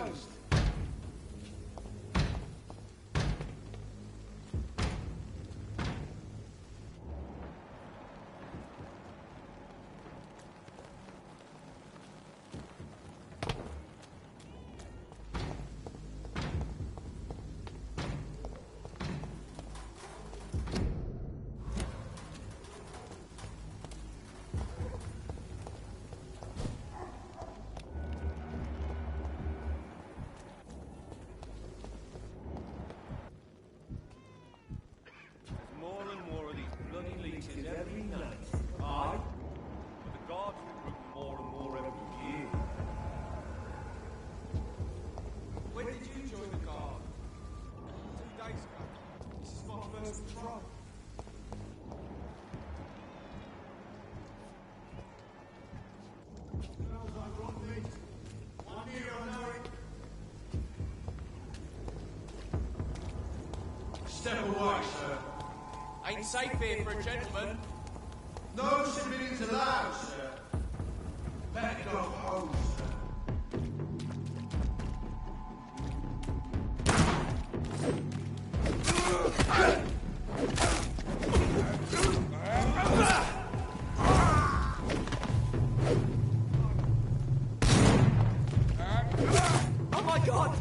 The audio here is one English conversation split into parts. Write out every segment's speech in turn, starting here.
closed. Every night. Aye. But the gods will grow more and more every year. When did you join the guard? 2 days ago. This is my first patrol. Smells like rotten meat. I'm here, I know it. Step away, sir. Ain't safe here for a gentleman. No civilians allowed, sir. Better go home, sir. Oh my God!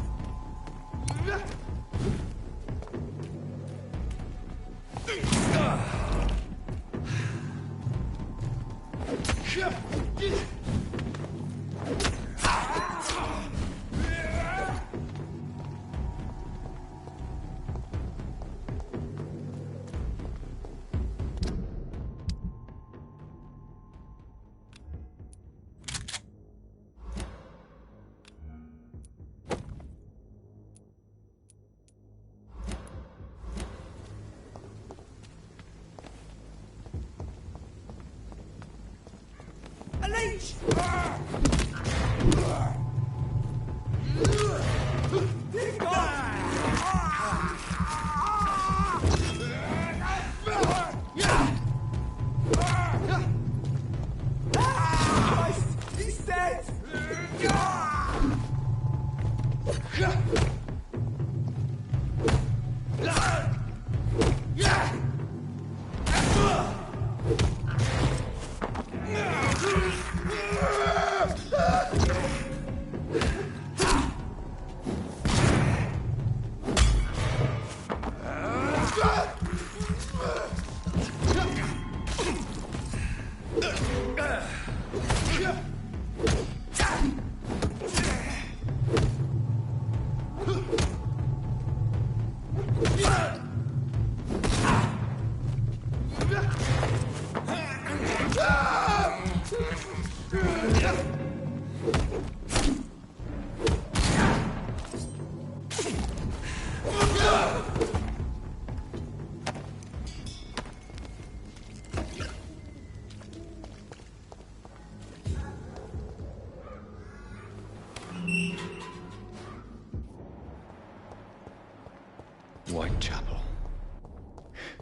Whitechapel.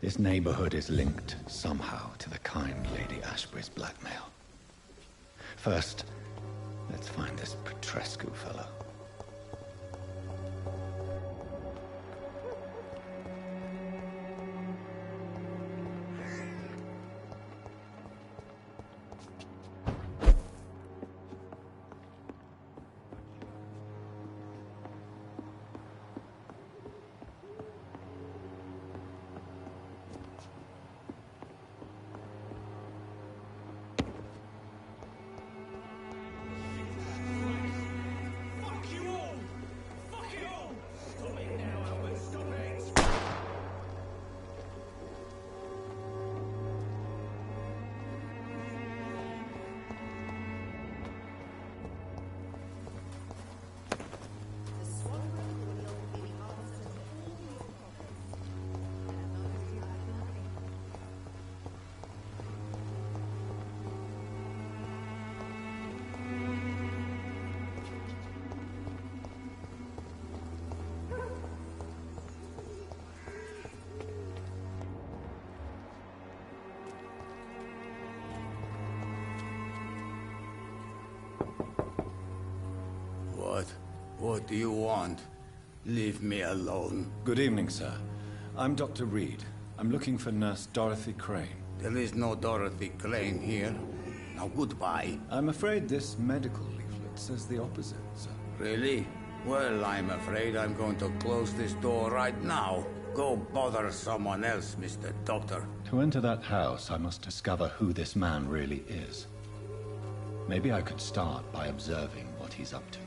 This neighborhood is linked somehow to the kind Lady Ashbury's blackmail. First, let's find this Petrescu fellow. What do you want? Leave me alone. Good evening, sir. I'm Dr. Reed. I'm looking for Nurse Dorothy Crane. There is no Dorothy Crane here. Now goodbye. I'm afraid this medical leaflet says the opposite, sir. Really? Well, I'm afraid I'm going to close this door right now. Go bother someone else, Mr. Doctor. To enter that house, I must discover who this man really is. Maybe I could start by observing what he's up to.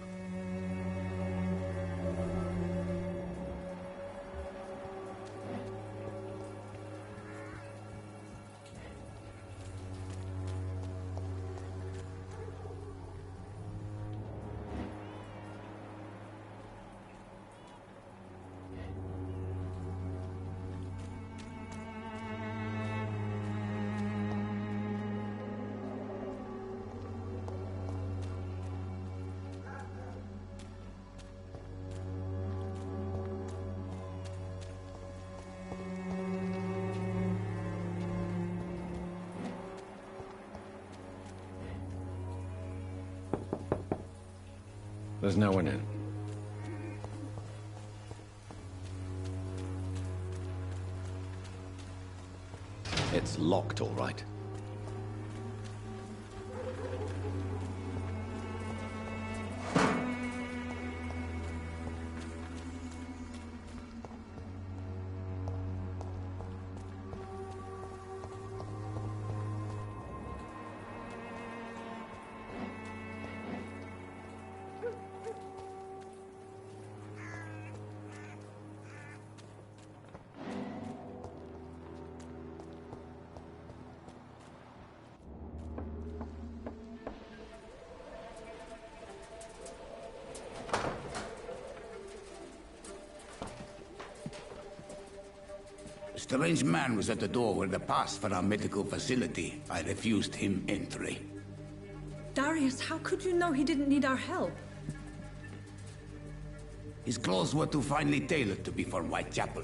There's no one in. It's locked, all right. A strange man was at the door with a pass for our medical facility. I refused him entry. Darius, how could you know he didn't need our help? His clothes were too finely tailored to be for Whitechapel.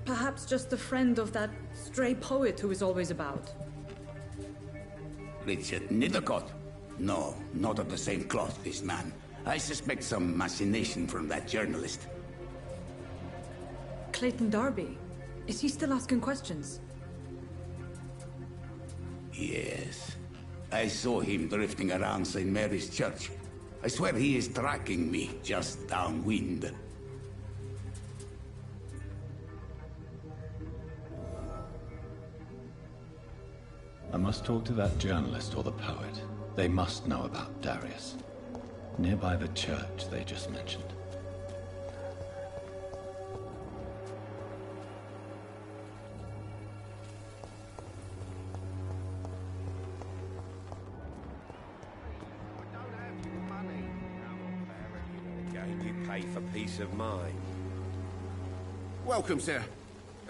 Perhaps just a friend of that stray poet who is always about. Richard Nethercott? No, not of the same cloth, this man. I suspect some machination from that journalist. Clayton Darby. Is he still asking questions? Yes. I saw him drifting around St. Mary's Church. I swear he is tracking me just downwind. I must talk to that journalist or the poet. They must know about Darius. Nearby the church they just mentioned. For peace of mind. Welcome, sir.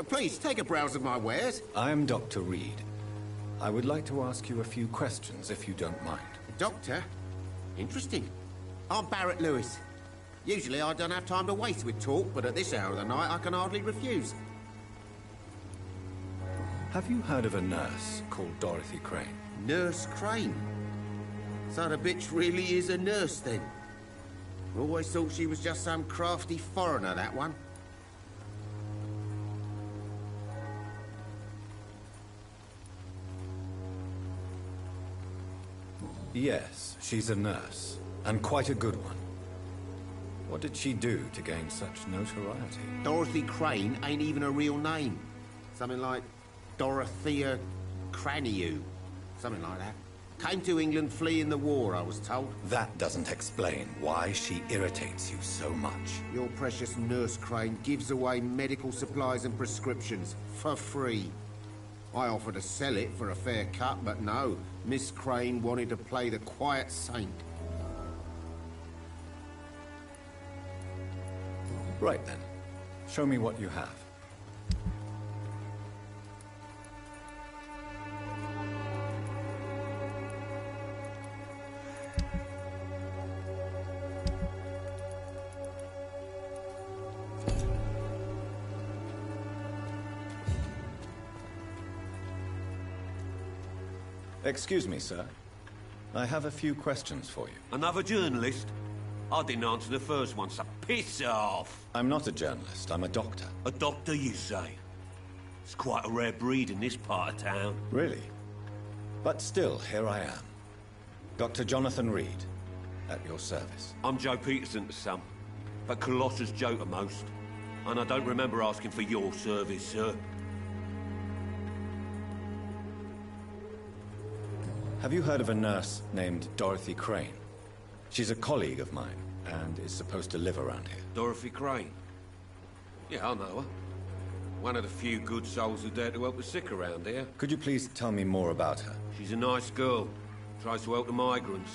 Please, take a browse of my wares. I am Dr. Reed. I would like to ask you a few questions, if you don't mind. Doctor? Interesting. I'm Barrett Lewis. Usually I don't have time to waste with talk, but at this hour of the night I can hardly refuse. Have you heard of a nurse called Dorothy Crane? Nurse Crane? So the bitch really is a nurse, then? Always thought she was just some crafty foreigner, that one. Yes, she's a nurse, and quite a good one. What did she do to gain such notoriety? Dorothy Crane ain't even a real name. Something like Dorothea Craniu. Something like that. Came to England fleeing the war, I was told. That doesn't explain why she irritates you so much. Your precious Nurse Crane gives away medical supplies and prescriptions for free. I offered to sell it for a fair cut, but no. Miss Crane wanted to play the quiet saint. Right then. Show me what you have. Excuse me, sir. I have a few questions for you. Another journalist? I didn't answer the first one, so piss off. I'm not a journalist, I'm a doctor. A doctor, you say? It's quite a rare breed in this part of town. Really? But still, here I am. Dr. Jonathan Reed, at your service. I'm Joe Peterson to some, but Colossus Joe to most. And I don't remember asking for your service, sir. Have you heard of a nurse named Dorothy Crane? She's a colleague of mine, and is supposed to live around here. Dorothy Crane? Yeah, I know her. One of the few good souls who dare to help the sick around here. Could you please tell me more about her? She's a nice girl. Tries to help the migrants.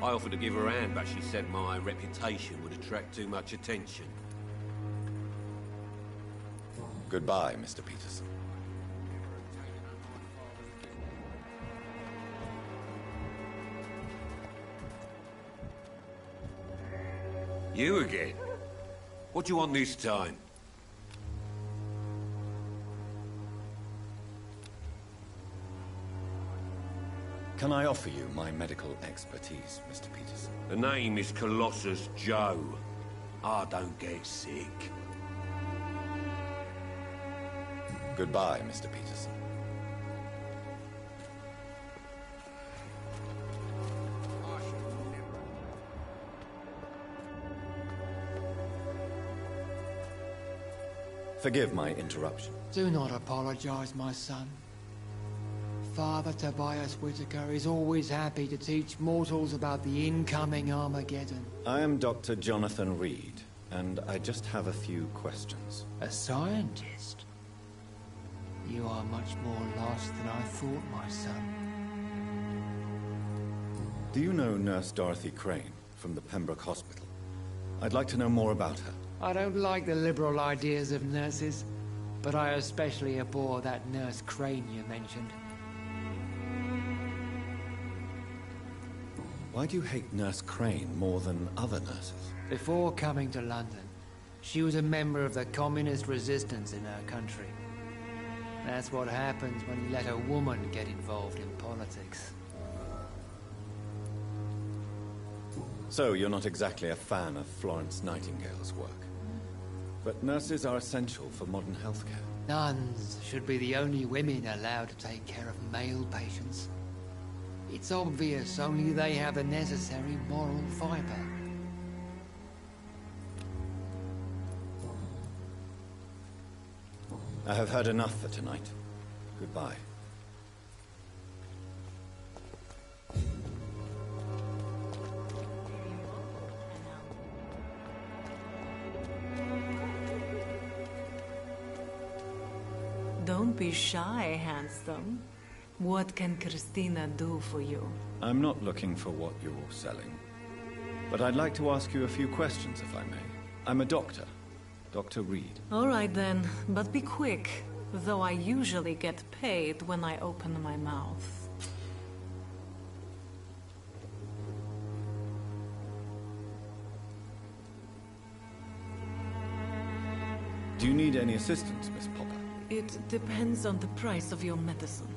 I offered to give her a hand, but she said my reputation would attract too much attention. Goodbye, Mr. Peterson. You again? What do you want this time? Can I offer you my medical expertise, Mr. Peterson? The name is Colossus Joe. I don't get sick. Goodbye, Mr. Peterson. Forgive my interruption. Do not apologize, my son. Father Tobias Whitaker is always happy to teach mortals about the incoming Armageddon. I am Dr. Jonathan Reed, and I just have a few questions. A scientist? You are much more lost than I thought, my son. Do you know Nurse Dorothy Crane from the Pembroke Hospital? I'd like to know more about her. I don't like the liberal ideas of nurses, but I especially abhor that Nurse Crane you mentioned. Why do you hate Nurse Crane more than other nurses? Before coming to London, she was a member of the communist resistance in her country. That's what happens when you let a woman get involved in politics. So, you're not exactly a fan of Florence Nightingale's work. But nurses are essential for modern healthcare. Nuns should be the only women allowed to take care of male patients. It's obvious only they have the necessary moral fiber. I have heard enough for tonight. Goodbye. Don't be shy, handsome. What can Christina do for you? I'm not looking for what you're selling. But I'd like to ask you a few questions, if I may. I'm a doctor. Dr. Reed. All right then, but be quick. Though I usually get paid when I open my mouth. Do you need any assistance, Miss Popper? It depends on the price of your medicine.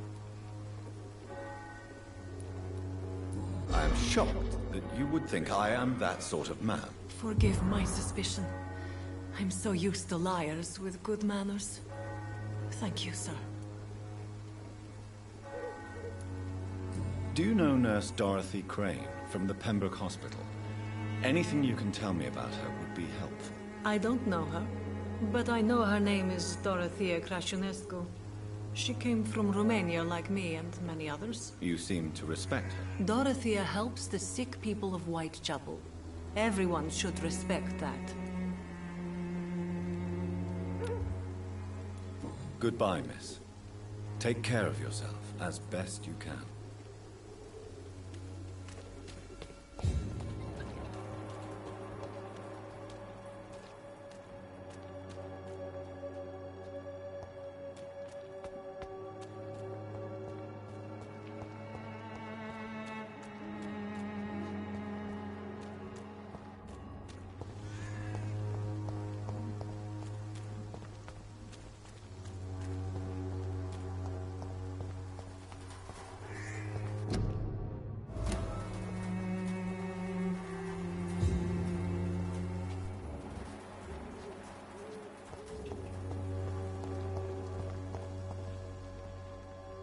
I am shocked that you would think I am that sort of man. Forgive my suspicion. I'm so used to liars with good manners. Thank you, sir. Do you know Nurse Dorothy Crane from the Pembroke Hospital? Anything you can tell me about her would be helpful. I don't know her, but I know her name is Dorothea Crăciunescu. She came from Romania like me and many others. You seem to respect her. Dorothea helps the sick people of Whitechapel. Everyone should respect that. Goodbye, miss. Take care of yourself as best you can.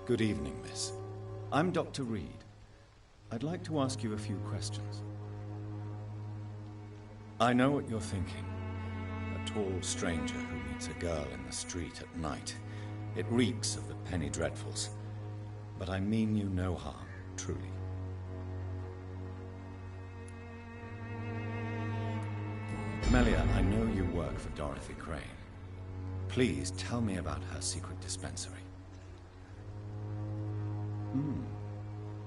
Good evening, miss. I'm Dr. Reed. I'd like to ask you a few questions. I know what you're thinking. A tall stranger who meets a girl in the street at night. It reeks of the penny dreadfuls. But I mean you no harm, truly. Melia, I know you work for Dorothy Crane. Please tell me about her secret dispensary.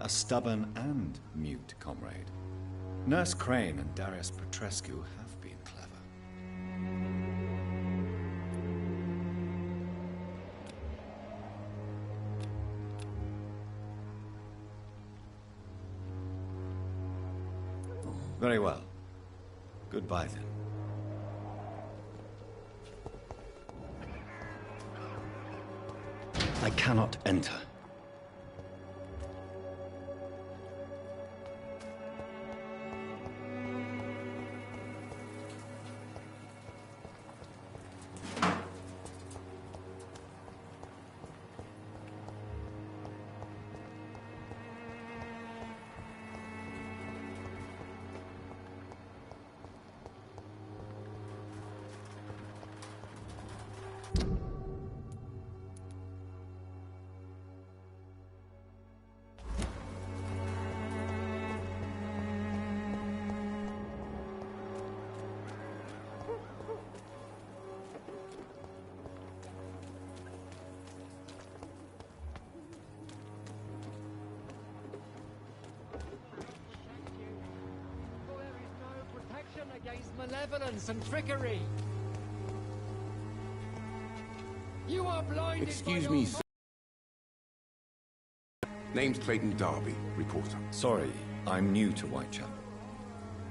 A stubborn and mute comrade. Nurse Crane and Darius Petrescu have been clever. Very well. Goodbye then. I cannot enter. Against malevolence and trickery. You are blinded. Excuse me, sir. Name's Clayton Darby, reporter. Sorry, I'm new to Whitechapel.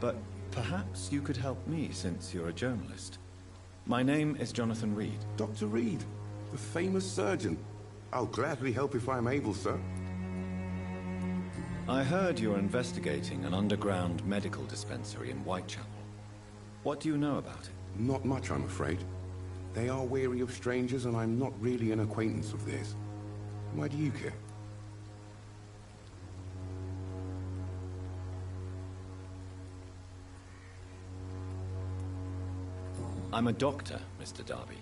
But perhaps you could help me since you're a journalist. My name is Jonathan Reed. Dr. Reed, the famous surgeon. I'll gladly help if I'm able, sir. I heard you're investigating an underground medical dispensary in Whitechapel. What do you know about it? Not much, I'm afraid. They are wary of strangers, and I'm not really an acquaintance of theirs. Why do you care? I'm a doctor, Mr. Darby.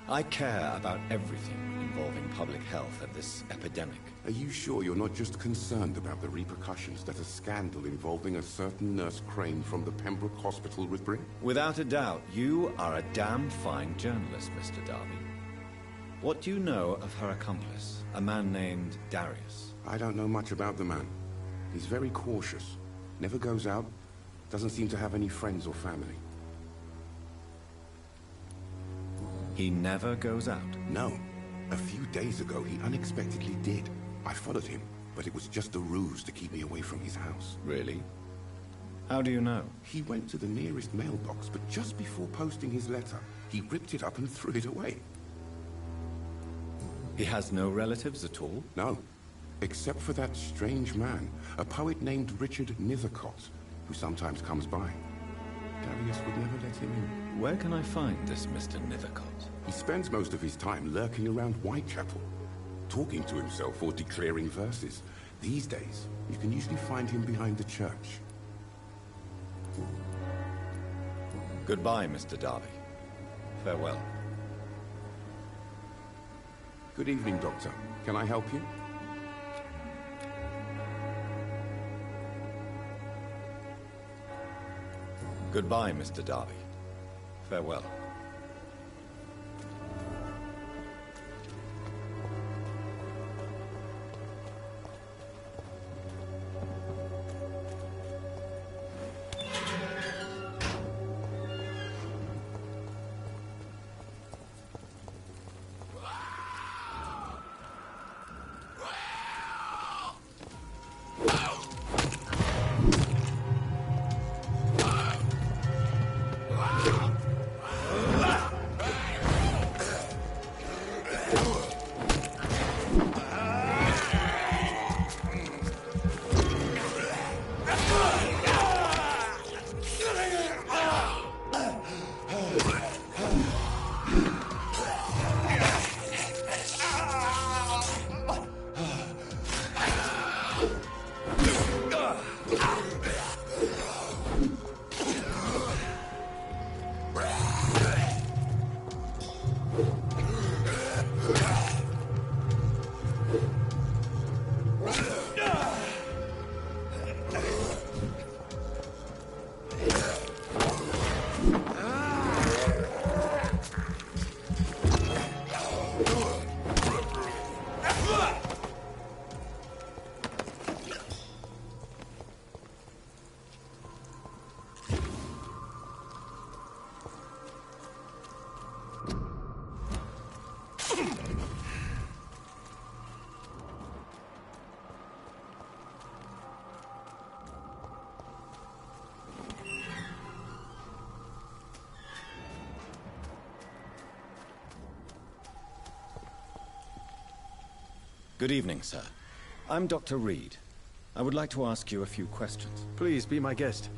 I care about everything involving public health and this epidemic. Are you sure you're not just concerned about the repercussions that a scandal involving a certain Nurse Crane from the Pembroke Hospital would bring? Without a doubt, you are a damn fine journalist, Mr. Darby. What do you know of her accomplice, a man named Darius? I don't know much about the man. He's very cautious. Never goes out. Doesn't seem to have any friends or family. He never goes out? No. A few days ago, he unexpectedly did. I followed him, but it was just a ruse to keep me away from his house. Really? How do you know? He went to the nearest mailbox, but just before posting his letter, he ripped it up and threw it away. He has no relatives at all? No. Except for that strange man, a poet named Richard Nithercott, who sometimes comes by. Darius would never let him in. Where can I find this Mr. Nithercott? He spends most of his time lurking around Whitechapel, talking to himself or declaring verses. These days, you can usually find him behind the church. Goodbye, Mr. Darby. Farewell. Good evening, Doctor. Can I help you? Goodbye, Mr. Darby. Farewell. Good evening, sir. I'm Dr. Reed. I would like to ask you a few questions. Please be my guest.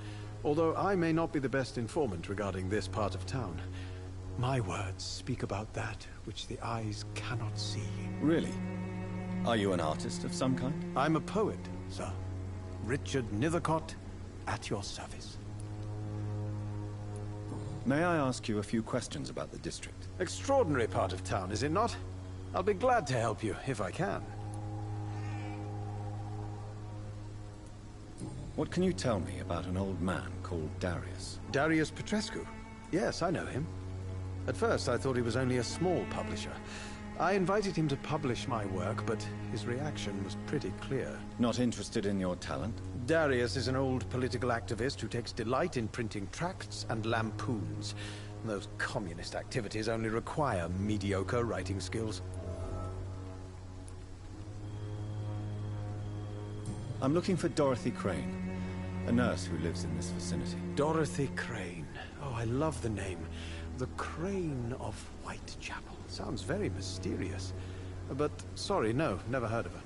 Although I may not be the best informant regarding this part of town, my words speak about that which the eyes cannot see. Really? Are you an artist of some kind? I'm a poet, sir. Richard Nethercott, at your service. May I ask you a few questions about the district? Extraordinary part of town, is it not? I'll be glad to help you, if I can. What can you tell me about an old man called Darius? Darius Petrescu? Yes, I know him. At first, I thought he was only a small publisher. I invited him to publish my work, but his reaction was pretty clear. Not interested in your talent? Darius is an old political activist who takes delight in printing tracts and lampoons. Those communist activities only require mediocre writing skills. I'm looking for Dorothy Crane, a nurse who lives in this vicinity. Dorothy Crane. Oh, I love the name. The Crane of Whitechapel. Sounds very mysterious. But, sorry, no, never heard of her.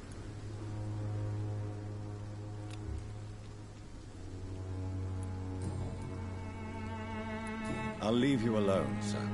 I'll leave you alone, sir.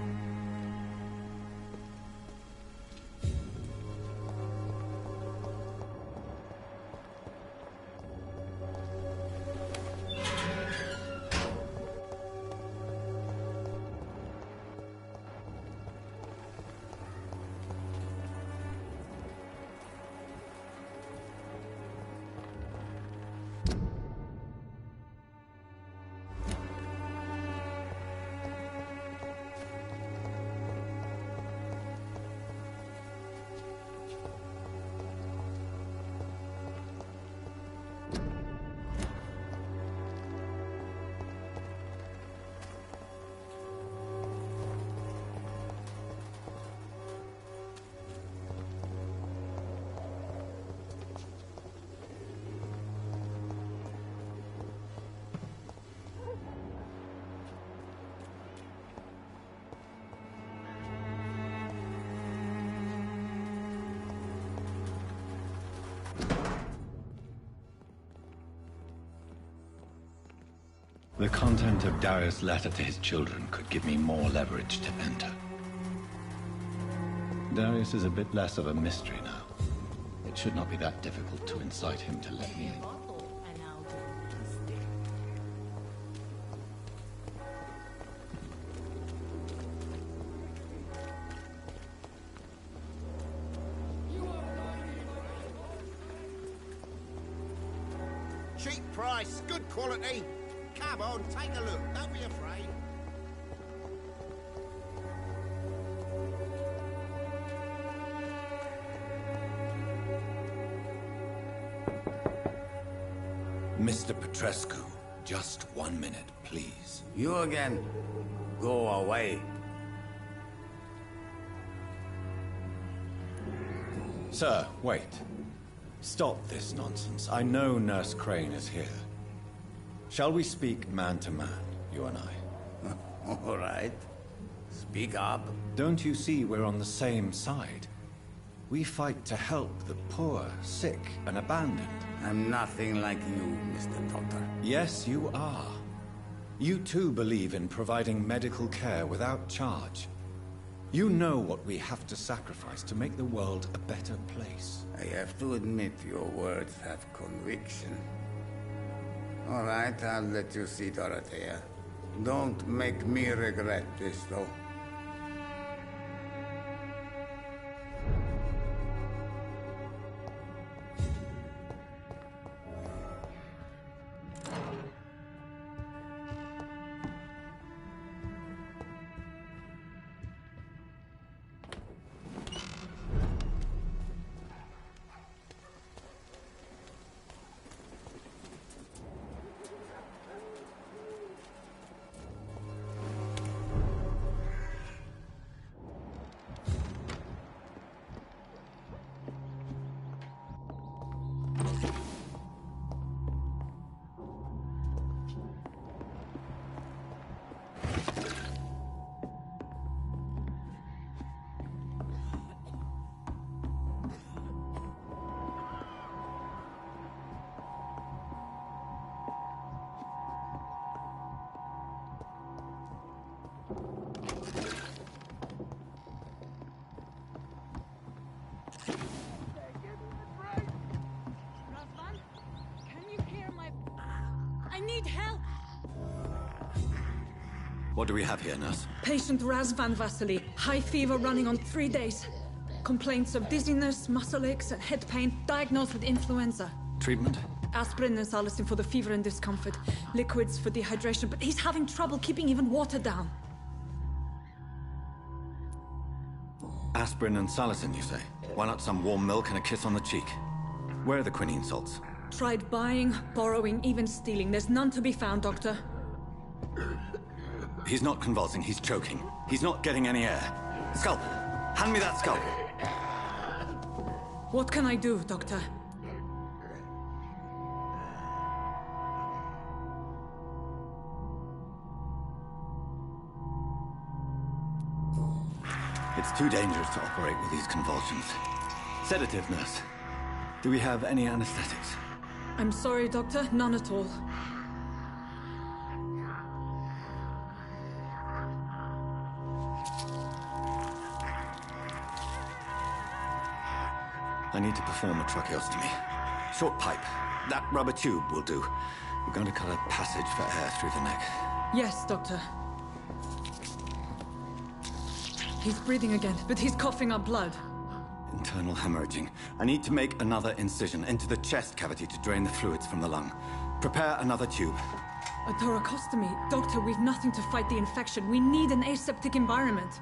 The content of Darius' letter to his children could give me more leverage to enter. Darius is a bit less of a mystery now. It should not be that difficult to incite him to let me in. Cheap price, good quality. Come on, take a look. Don't be afraid. Mr. Petrescu, just 1 minute, please. You again? Go away. Sir, wait. Stop this nonsense. I know Nurse Crane is here. Shall we speak man to man, you and I? All right. Speak up. Don't you see we're on the same side? We fight to help the poor, sick, and abandoned. I'm nothing like you, Mr. Doctor. Yes, you are. You too believe in providing medical care without charge. You know what we have to sacrifice to make the world a better place. I have to admit your words have conviction. All right, I'll let you see Dorothea. Don't make me regret this, though. What do we have here, nurse? Patient Raz Van Vasily. High fever running on 3 days. Complaints of dizziness, muscle aches, and head pain. Diagnosed with influenza. Treatment? Aspirin and salicin for the fever and discomfort. Liquids for dehydration, but he's having trouble keeping even water down. Aspirin and salicin, you say? Why not some warm milk and a kiss on the cheek? Where are the quinine salts? Tried buying, borrowing, even stealing. There's none to be found, Doctor. He's not convulsing, he's choking. He's not getting any air. Scalp! Hand me that scalp! What can I do, Doctor? It's too dangerous to operate with these convulsions. Sedative, nurse. Do we have any anesthetics? I'm sorry, Doctor. None at all. I need to perform a tracheostomy. Short pipe. That rubber tube will do. We're going to cut a passage for air through the neck. Yes, Doctor. He's breathing again, but he's coughing up blood. Internal hemorrhaging. I need to make another incision into the chest cavity to drain the fluids from the lung. Prepare another tube. A thoracostomy. Doctor, we've nothing to fight the infection. We need an aseptic environment.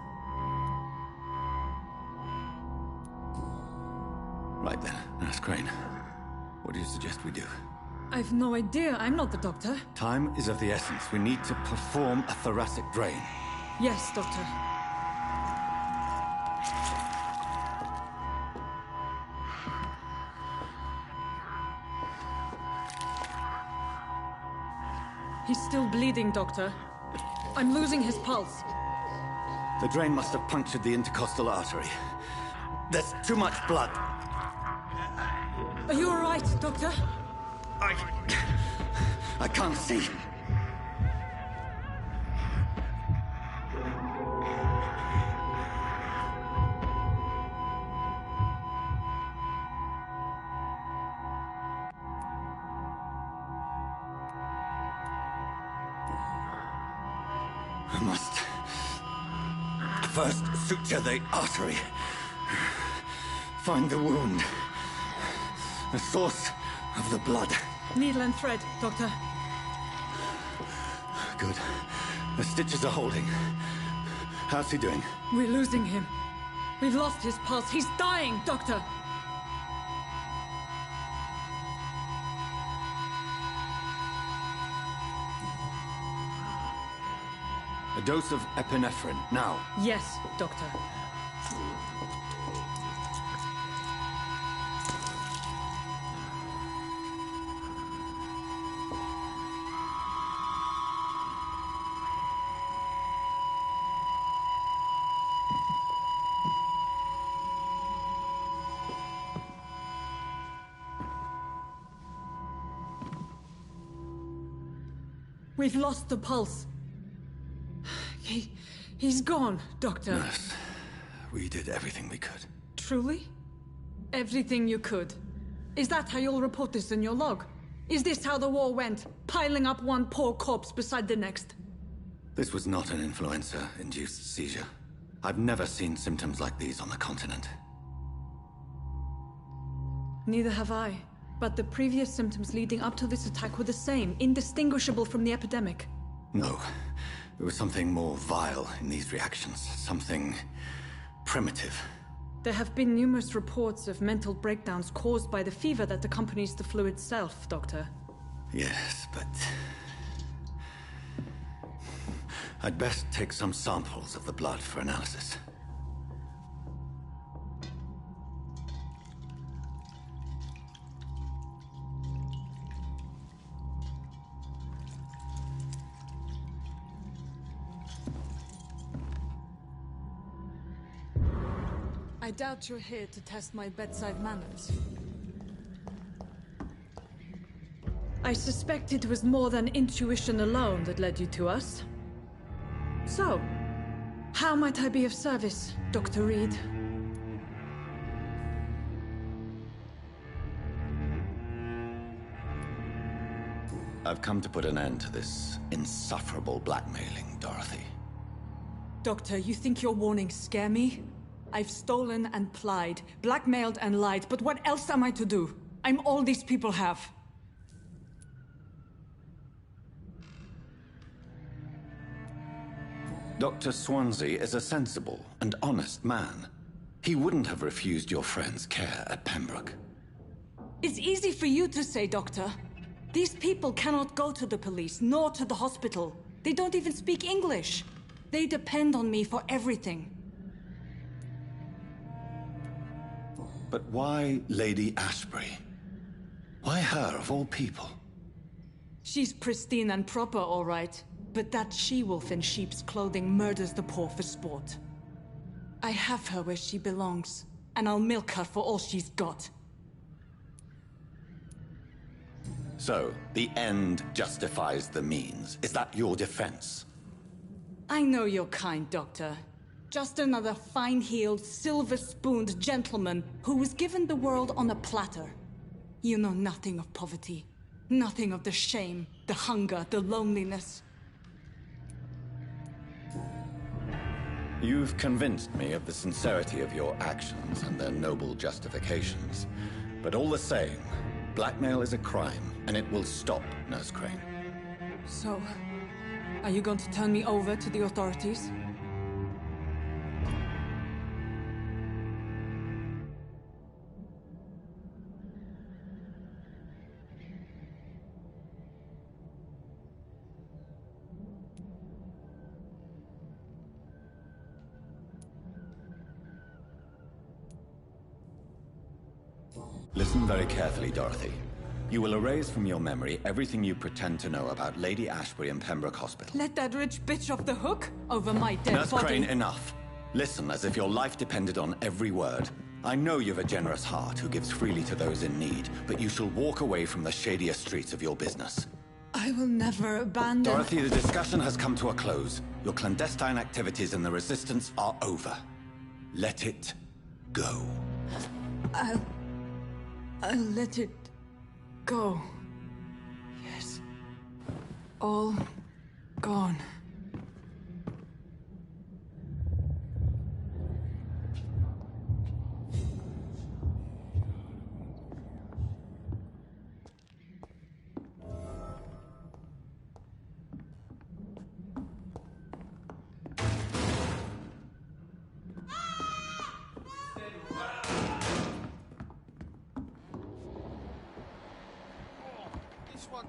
Right then, Nurse Crane. What do you suggest we do? I've no idea. I'm not the doctor. Time is of the essence. We need to perform a thoracic drain. Yes, Doctor. He's still bleeding, Doctor. I'm losing his pulse. The drain must have punctured the intercostal artery. There's too much blood. Are you all right, Doctor? I can't see. I must first suture the artery. Find the wound. The source of the blood. Needle and thread, Doctor. Good. The stitches are holding. How's he doing? We're losing him. We've lost his pulse. He's dying, Doctor. A dose of epinephrine, now. Yes, Doctor. We've lost the pulse. He's gone, Doctor. Nurse, we did everything we could. Truly? Everything you could? Is that how you'll report this in your log? Is this how the war went? Piling up one poor corpse beside the next? This was not an influenza-induced seizure. I've never seen symptoms like these on the continent. Neither have I. But the previous symptoms leading up to this attack were the same, indistinguishable from the epidemic. No. There was something more vile in these reactions. Something primitive. There have been numerous reports of mental breakdowns caused by the fever that accompanies the flu itself, Doctor. Yes, but... I'd best take some samples of the blood for analysis. I doubt you're here to test my bedside manners. I suspect it was more than intuition alone that led you to us. So, how might I be of service, Dr. Reed? I've come to put an end to this insufferable blackmailing, Dorothy. Doctor, you think your warnings scare me? I've stolen and plied, blackmailed and lied, but what else am I to do? I'm all these people have. Dr. Swansea is a sensible and honest man. He wouldn't have refused your friend's care at Pembroke. It's easy for you to say, Doctor. These people cannot go to the police, nor to the hospital. They don't even speak English. They depend on me for everything. But why Lady Ashbury? Why her, of all people? She's pristine and proper, all right. But that she-wolf in sheep's clothing murders the poor for sport. I have her where she belongs, and I'll milk her for all she's got. So, the end justifies the means. Is that your defense? I know you're kind, Doctor. Just another fine-heeled, silver-spooned gentleman who was given the world on a platter. You know nothing of poverty. Nothing of the shame, the hunger, the loneliness. You've convinced me of the sincerity of your actions and their noble justifications. But all the same, blackmail is a crime, and it will stop, Nurse Crane. So, are you going to turn me over to the authorities? Listen very carefully, Dorothy. You will erase from your memory everything you pretend to know about Lady Ashbury and Pembroke Hospital. Let that rich bitch off the hook over my dead Nurse body. Crane, enough. Listen as if your life depended on every word. I know you've a generous heart who gives freely to those in need, but you shall walk away from the shadier streets of your business. I will never abandon... Dorothy, the discussion has come to a close. Your clandestine activities in the Resistance are over. Let it go. I'll let it go. Yes. All gone.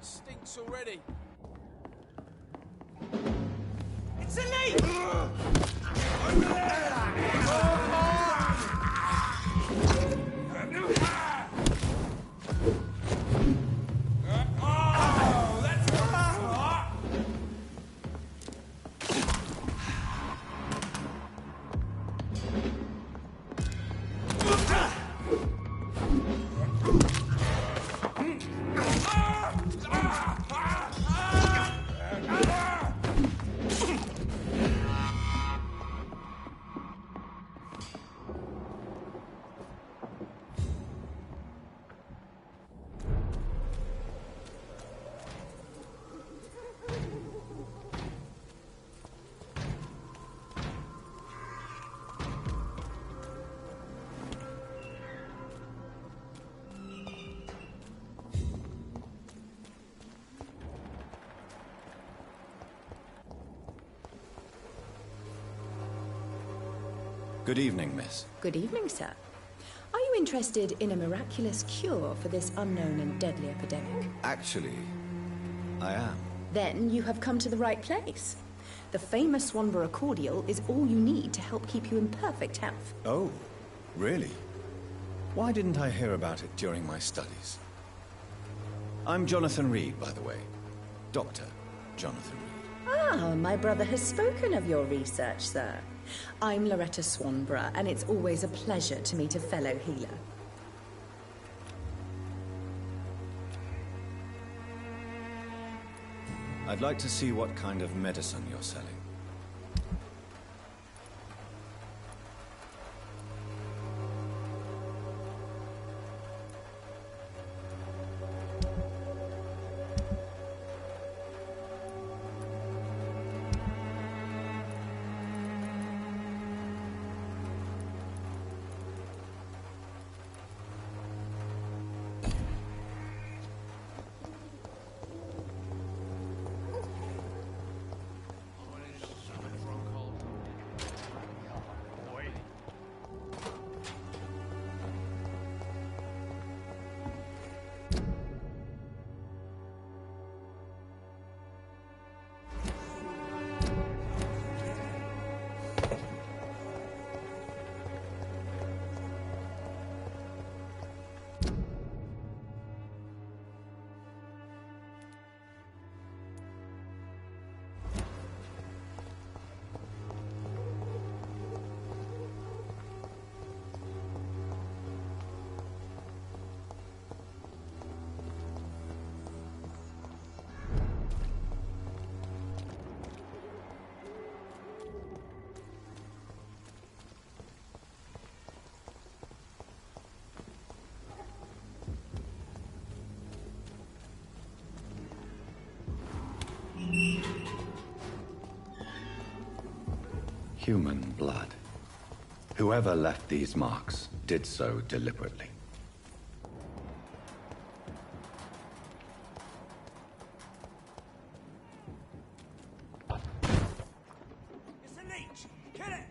Stinks already. It's a leak! Good evening, miss. Good evening, sir. Are you interested in a miraculous cure for this unknown and deadly epidemic? Actually, I am. Then you have come to the right place. The famous Swanborough cordial is all you need to help keep you in perfect health. Oh, really? Why didn't I hear about it during my studies? I'm Jonathan Reed, by the way. Dr. Jonathan Reed. Ah, my brother has spoken of your research, sir. I'm Loretta Swanborough, and it's always a pleasure to meet a fellow healer. I'd like to see what kind of medicine you're selling. Human blood. Whoever left these marks did so deliberately. It's a leech! Kill it!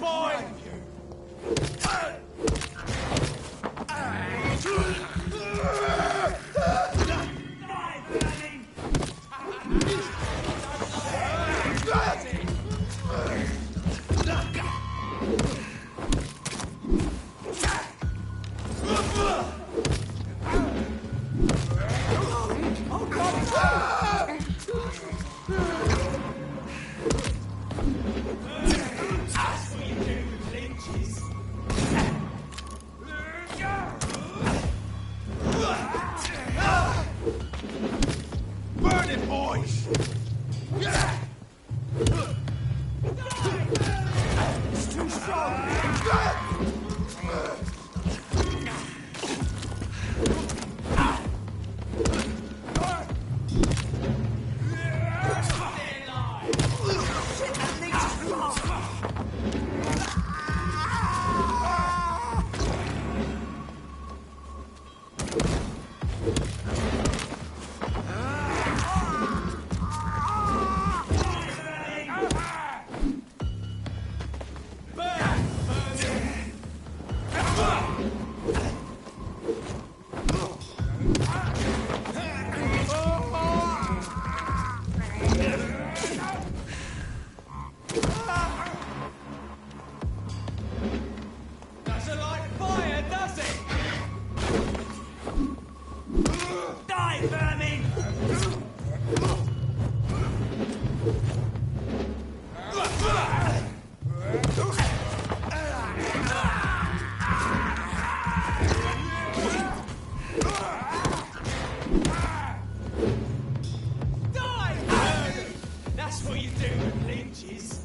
boy! Burn it, boys! It's too strong! Doesn't like fire, does it? Die, vermin! Die, vermin! That's what you do with lynches.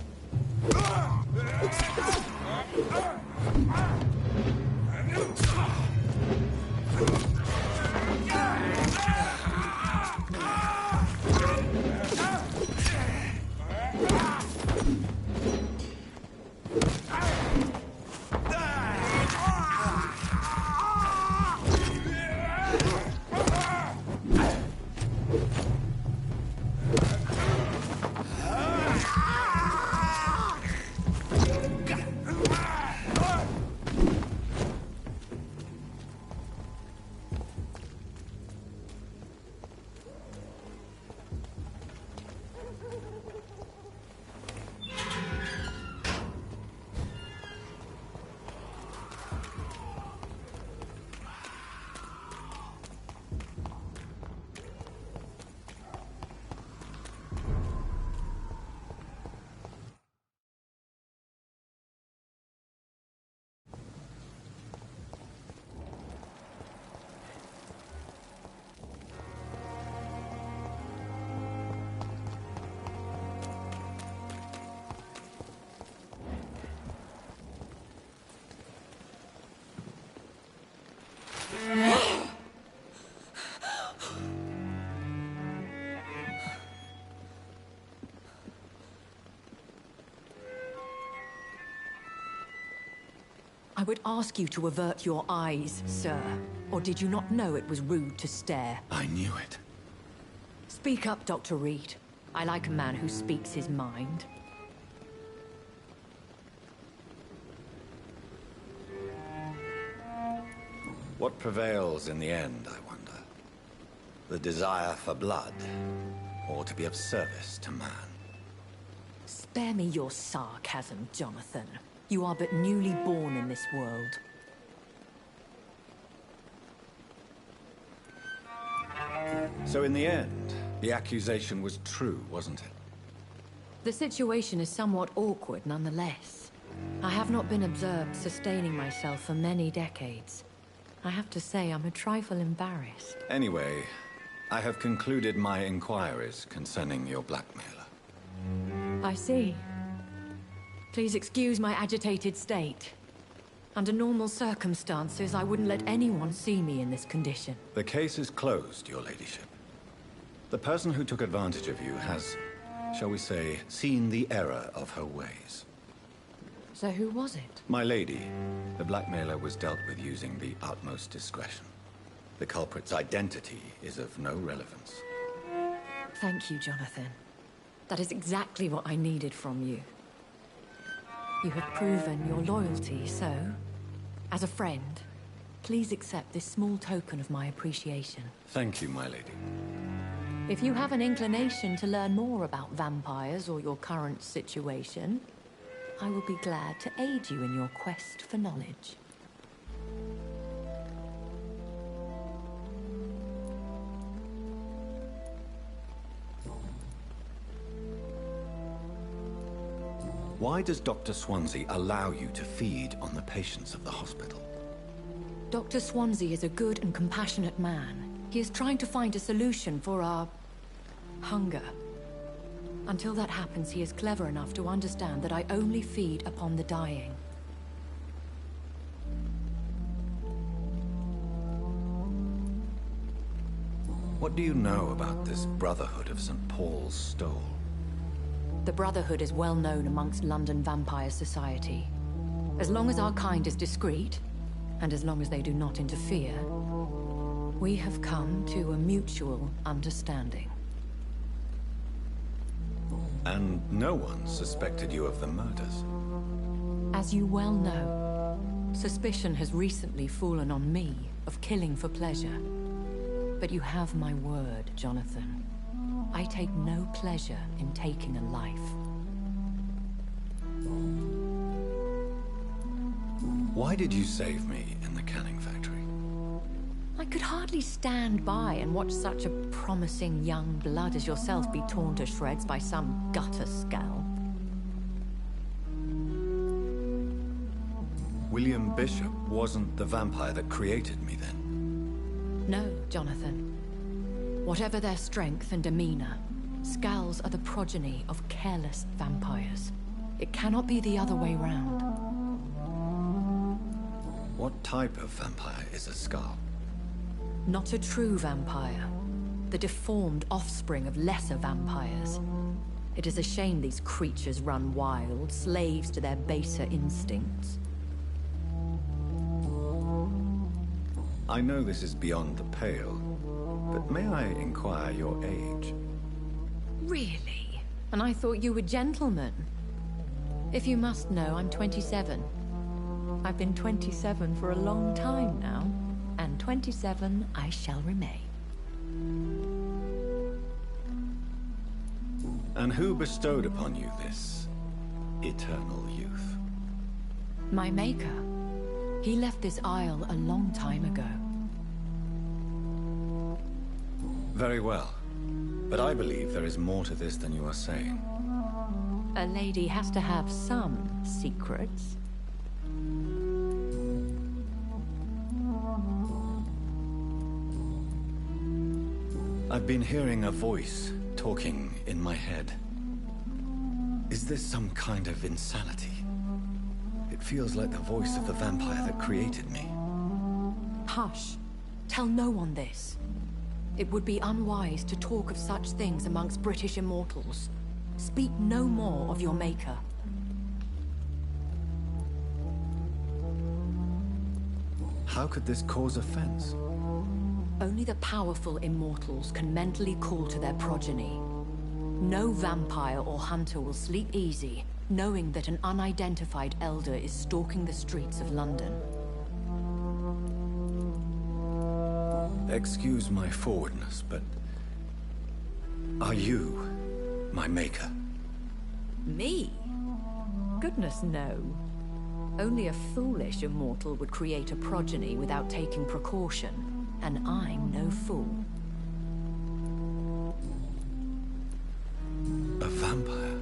I would ask you to avert your eyes, sir. Or did you not know it was rude to stare? I knew it. Speak up, Dr. Reed. I like a man who speaks his mind. What prevails in the end, I wonder? The desire for blood, or to be of service to man? Spare me your sarcasm, Jonathan. You are but newly born in this world. So in the end, the accusation was true, wasn't it? The situation is somewhat awkward nonetheless. I have not been observed sustaining myself for many decades. I have to say I'm a trifle embarrassed. Anyway, I have concluded my inquiries concerning your blackmailer. I see. Please excuse my agitated state. Under normal circumstances, I wouldn't let anyone see me in this condition. The case is closed, your ladyship. The person who took advantage of you has, shall we say, seen the error of her ways. So who was it? My lady, the blackmailer was dealt with using the utmost discretion. The culprit's identity is of no relevance. Thank you, Jonathan. That is exactly what I needed from you. You have proven your loyalty, so, as a friend, please accept this small token of my appreciation. Thank you, my lady. If you have an inclination to learn more about vampires or your current situation, I will be glad to aid you in your quest for knowledge. Why does Dr. Swansea allow you to feed on the patients of the hospital? Dr. Swansea is a good and compassionate man. He is trying to find a solution for our hunger. Until that happens, he is clever enough to understand that I only feed upon the dying. What do you know about this Brotherhood of St. Paul's Stole? The Brotherhood is well known amongst London vampire society. As long as our kind is discreet, and as long as they do not interfere, we have come to a mutual understanding. And no one suspected you of the murders? As you well know, suspicion has recently fallen on me of killing for pleasure. But you have my word, Jonathan. I take no pleasure in taking a life. Why did you save me in the canning factory? I could hardly stand by and watch such a promising young blood as yourself be torn to shreds by some gutter scalp. William Bishop wasn't the vampire that created me then? No, Jonathan. Whatever their strength and demeanor, Scowls are the progeny of careless vampires. It cannot be the other way round. What type of vampire is a Scowl? Not a true vampire. The deformed offspring of lesser vampires. It is a shame these creatures run wild, slaves to their baser instincts. I know this is beyond the pale, but may I inquire your age? Really? And I thought you were gentlemen. If you must know, I'm 27. I've been 27 for a long time now, and 27 I shall remain. And who bestowed upon you this eternal youth? My maker. He left this isle a long time ago. Very well. But I believe there is more to this than you are saying. A lady has to have some secrets. I've been hearing a voice talking in my head. Is this some kind of insanity? It feels like the voice of the vampire that created me. Hush. Tell no one this. It would be unwise to talk of such things amongst British immortals. Speak no more of your maker. How could this cause offense? Only the powerful immortals can mentally call to their progeny. No vampire or hunter will sleep easy, knowing that an unidentified elder is stalking the streets of London. Excuse my forwardness, but are you my maker? Me? Goodness, no. Only a foolish immortal would create a progeny without taking precaution, and I'm no fool. A vampire?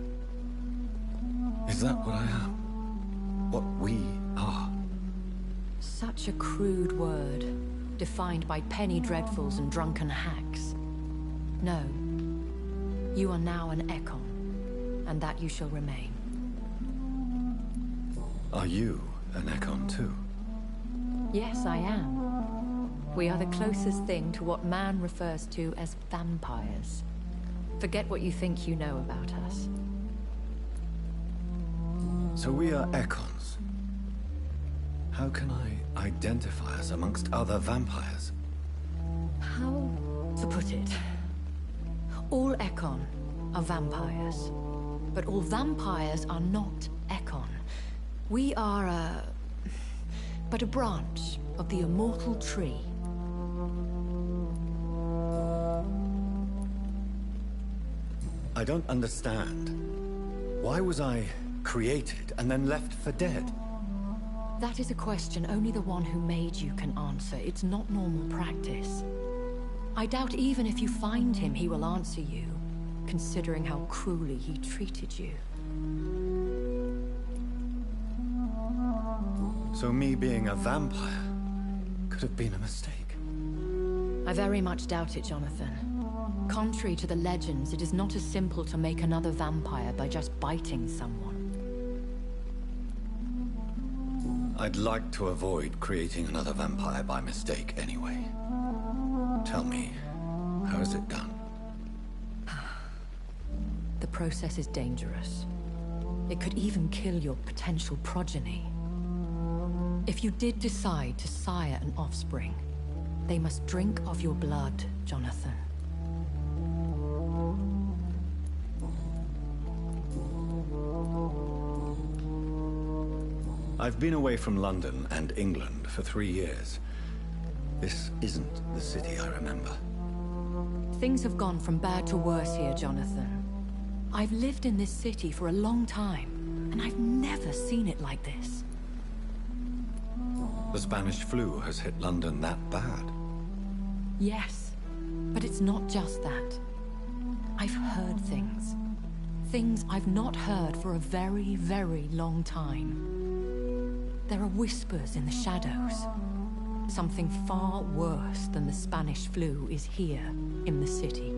Is that what I am? What we are? Such a crude word, defined by penny dreadfuls and drunken hacks. No. You are now an Ekon, and that you shall remain. Are you an Ekon too? Yes, I am. We are the closest thing to what man refers to as vampires. Forget what you think you know about us. So we are Ekons. How can I identify us amongst other vampires? How to put it? All Ekon are vampires. But all vampires are not Ekon. We are but a branch of the immortal tree. I don't understand. Why was I created and then left for dead? That is a question only the one who made you can answer. It's not normal practice. I doubt even if you find him, he will answer you, considering how cruelly he treated you. So me being a vampire could have been a mistake. I very much doubt it, Jonathan. Contrary to the legends, it is not as simple to make another vampire by just biting someone. I'd like to avoid creating another vampire by mistake anyway. Tell me, how is it done? The process is dangerous. It could even kill your potential progeny. If you did decide to sire an offspring, they must drink of your blood, Jonathan. I've been away from London and England for 3 years. This isn't the city I remember. Things have gone from bad to worse here, Jonathan. I've lived in this city for a long time, and I've never seen it like this. The Spanish flu has hit London that bad. Yes, but it's not just that. I've heard things. Things I've not heard for a very, very long time. There are whispers in the shadows. Something far worse than the Spanish flu is here in the city.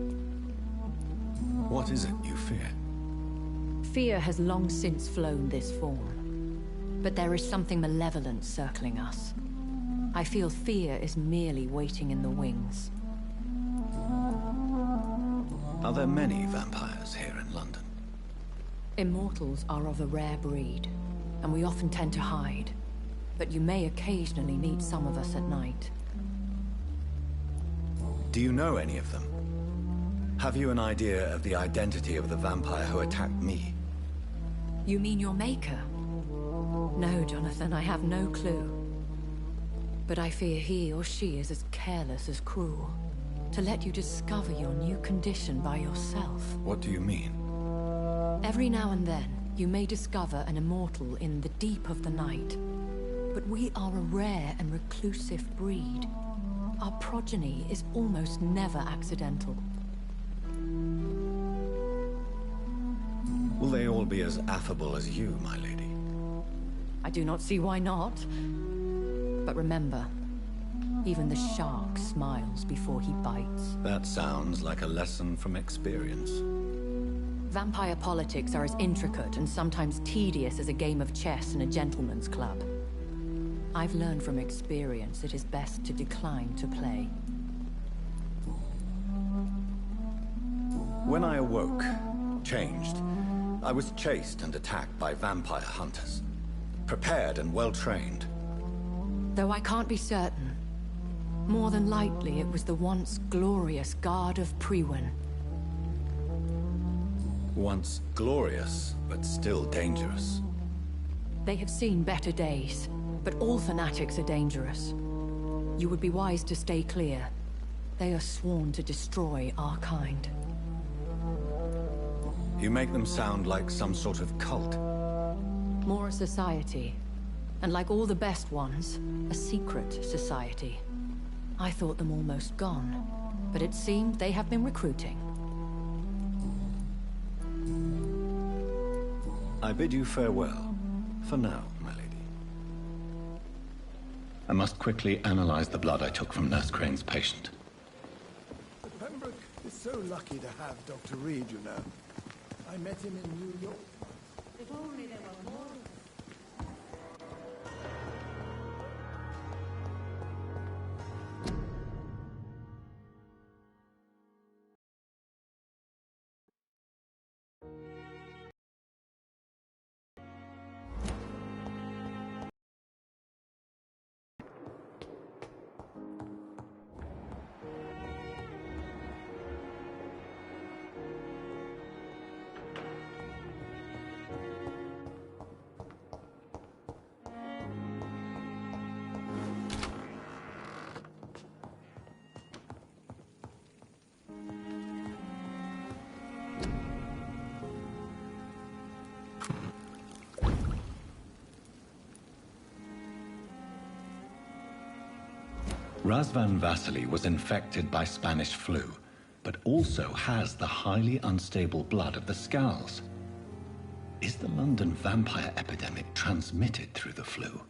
What is it you fear? Fear has long since flown this form. But there is something malevolent circling us. I feel fear is merely waiting in the wings. Are there many vampires here in London? Immortals are of a rare breed, and we often tend to hide. But you may occasionally meet some of us at night. Do you know any of them? Have you an idea of the identity of the vampire who attacked me? You mean your maker? No, Jonathan, I have no clue. But I fear he or she is as careless as cruel. To let you discover your new condition by yourself. What do you mean? Every now and then, you may discover an immortal in the deep of the night. But we are a rare and reclusive breed. Our progeny is almost never accidental. Will they all be as affable as you, my lady? I do not see why not. But remember, even the shark smiles before he bites. That sounds like a lesson from experience. Vampire politics are as intricate and sometimes tedious as a game of chess in a gentleman's club. I've learned from experience it is best to decline to play. When I awoke, changed, I was chased and attacked by vampire hunters. Prepared and well-trained. Though I can't be certain, more than likely it was the once glorious Guard of Priwen. Once glorious, but still dangerous. They have seen better days, but all fanatics are dangerous. You would be wise to stay clear. They are sworn to destroy our kind. You make them sound like some sort of cult. More a society. And like all the best ones, a secret society. I thought them almost gone, but it seemed they have been recruiting. I bid you farewell, for now, my lady. I must quickly analyze the blood I took from Nurse Crane's patient. Pembroke is so lucky to have Dr. Reed, you know. I met him in New York. If only there were more. Razvan Vasily was infected by Spanish flu, but also has the highly unstable blood of the Skulls. Is the London vampire epidemic transmitted through the flu?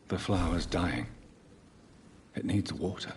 The flower's dying. It needs water.